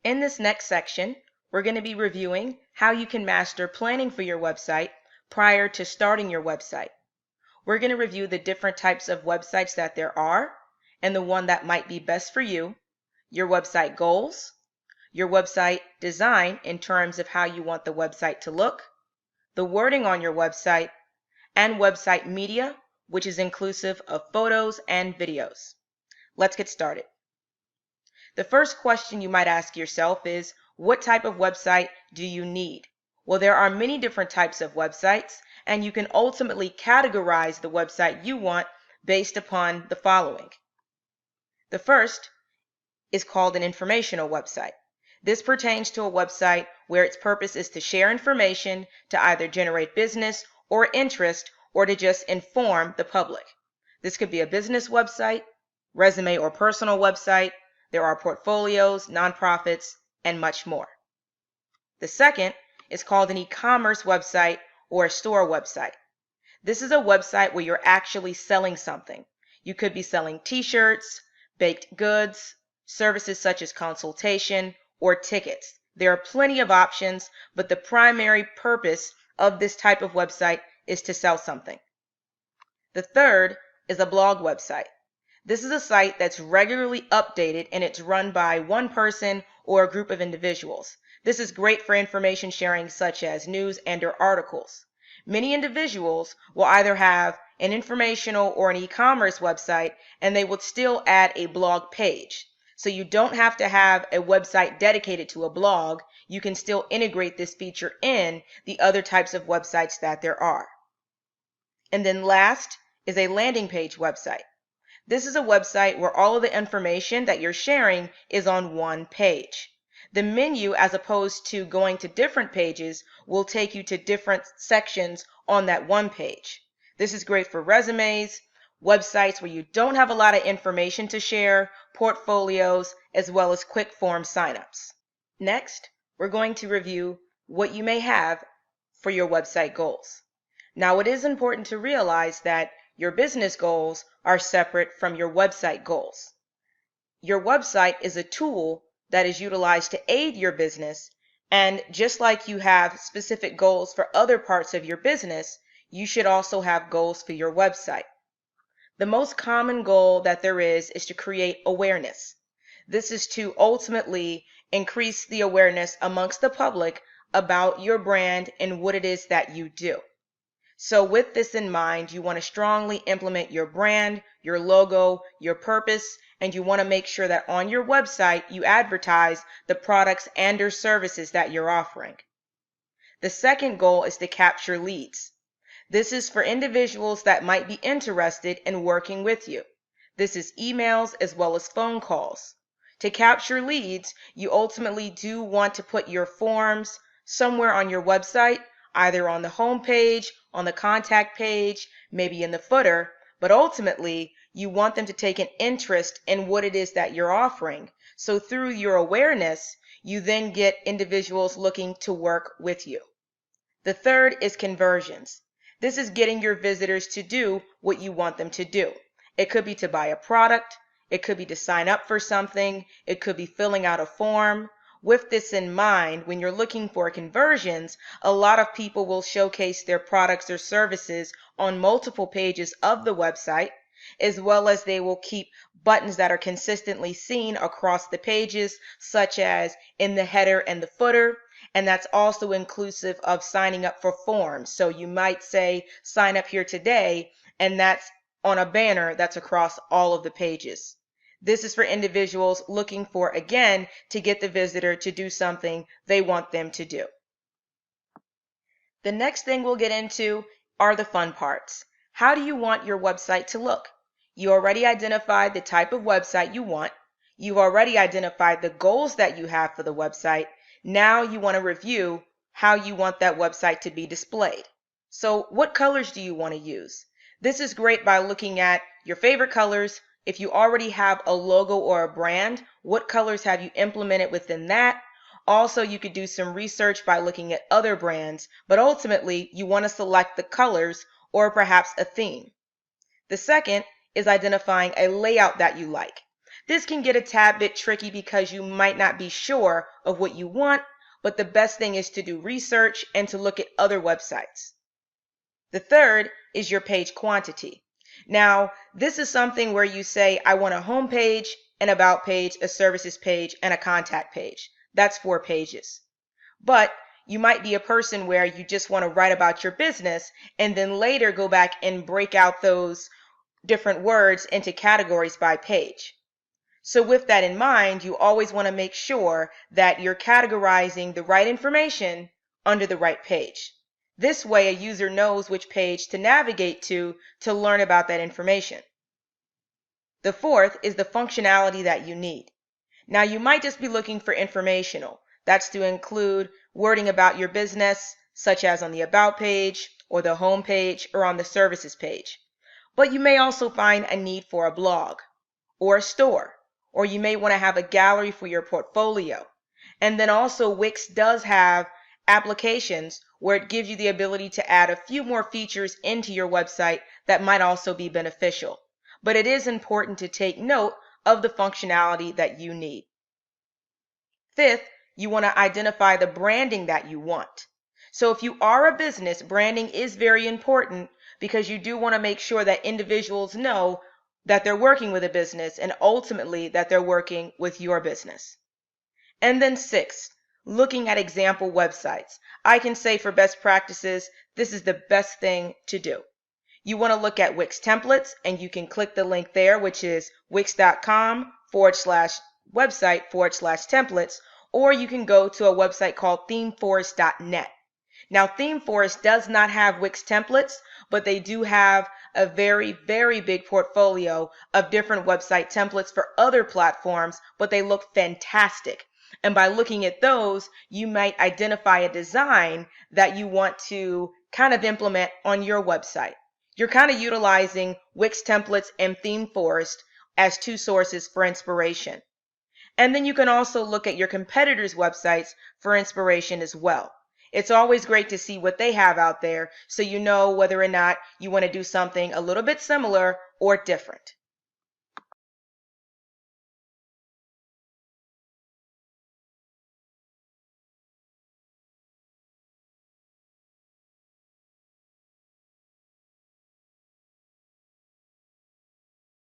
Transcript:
In this next section, we're going to be reviewing how you can master planning for your website prior to starting your website. We're going to review the different types of websites that there are and the one that might be best for you, your website goals, your website design in terms of how you want the website to look, the wording on your website, and website media, which is inclusive of photos and videos. Let's get started. The first question you might ask yourself is, what type of website do you need? Well, there are many different types of websites, and you can ultimately categorize the website you want based upon the following. The first is called an informational website. This pertains to a website where its purpose is to share information to either generate business or interest or to just inform the public. This could be a business website, resume or personal website. There are portfolios, nonprofits, and much more. The second is called an e-commerce website or a store website. This is a website where you're actually selling something. You could be selling t-shirts, baked goods, services such as consultation, or tickets. There are plenty of options, but the primary purpose of this type of website is to sell something. The third is a blog website. This is a site that's regularly updated and it's run by one person or a group of individuals. This is great for information sharing such as news and/or articles. Many individuals will either have an informational or an e-commerce website and they would still add a blog page. So you don't have to have a website dedicated to a blog. You can still integrate this feature in the other types of websites that there are. And then last is a landing page website. This is a website where all of the information that you're sharing is on one page. The menu, as opposed to going to different pages, will take you to different sections on that one page. This is great for resumes, websites where you don't have a lot of information to share, portfolios, as well as quick form signups. Next, we're going to review what you may have for your website goals. Now, it is important to realize that your business goals are separate from your website goals. Your website is a tool that is utilized to aid your business, and just like you have specific goals for other parts of your business, you should also have goals for your website. The most common goal that there is to create awareness. This is to ultimately increase the awareness amongst the public about your brand and what it is that you do. So with this in mind, you want to strongly implement your brand, your logo, your purpose, and you want to make sure that on your website you advertise the products and or services that you're offering. The second goal is to capture leads. This is for individuals that might be interested in working with you. This is emails as well as phone calls. To capture leads, you ultimately do want to put your forms somewhere on your website, either on the home page, on the contact page, maybe in the footer, but ultimately you want them to take an interest in what it is that you're offering. So through your awareness, you then get individuals looking to work with you. The third is conversions. This is getting your visitors to do what you want them to do. It could be to buy a product, it could be to sign up for something, it could be filling out a form. With this in mind, when you're looking for conversions, a lot of people will showcase their products or services on multiple pages of the website, as well as they will keep buttons that are consistently seen across the pages, such as in the header and the footer, and that's also inclusive of signing up for forms. So you might say, sign up here today, and that's on a banner that's across all of the pages. This is for individuals looking for, again, to get the visitor to do something they want them to do. The next thing we'll get into are the fun parts. How do you want your website to look? You already identified the type of website you want. You've already identified the goals that you have for the website. Now you want to review how you want that website to be displayed. So what colors do you want to use? This is great by looking at your favorite colors. If you already have a logo or a brand, what colors have you implemented within that? Also, you could do some research by looking at other brands, but ultimately you want to select the colors or perhaps a theme. The second is identifying a layout that you like. This can get a tad bit tricky because you might not be sure of what you want, but the best thing is to do research and to look at other websites. The third is your page quantity. Now, this is something where you say, I want a home page, an about page, a services page, and a contact page. That's 4 pages. But you might be a person where you just want to write about your business and then later go back and break out those different words into categories by page. So with that in mind, you always want to make sure that you're categorizing the right information under the right page. This way, a user knows which page to navigate to learn about that information. The fourth is the functionality that you need. Now, you might just be looking for informational. That's to include wording about your business, such as on the About page, or the Home page, or on the Services page. But you may also find a need for a blog, or a store, or you may want to have a gallery for your portfolio. And then also Wix does have applications where it gives you the ability to add a few more features into your website that might also be beneficial. But it is important to take note of the functionality that you need. Fifth, you want to identify the branding that you want. So if you are a business, branding is very important because you do want to make sure that individuals know that they're working with a business and ultimately that they're working with your business. And then sixth, looking at example websites. I can say for best practices, this is the best thing to do. You want to look at Wix templates, and you can click the link there, which is wix.com/website/templates, or you can go to a website called themeforest.net. Now, ThemeForest does not have Wix templates, but they do have a very, very big portfolio of different website templates for other platforms, but they look fantastic. And by looking at those, you might identify a design that you want to kind of implement on your website. You're kind of utilizing Wix templates and ThemeForest as 2 sources for inspiration. And then you can also look at your competitors' websites for inspiration as well. It's always great to see what they have out there so you know whether or not you want to do something a little bit similar or different.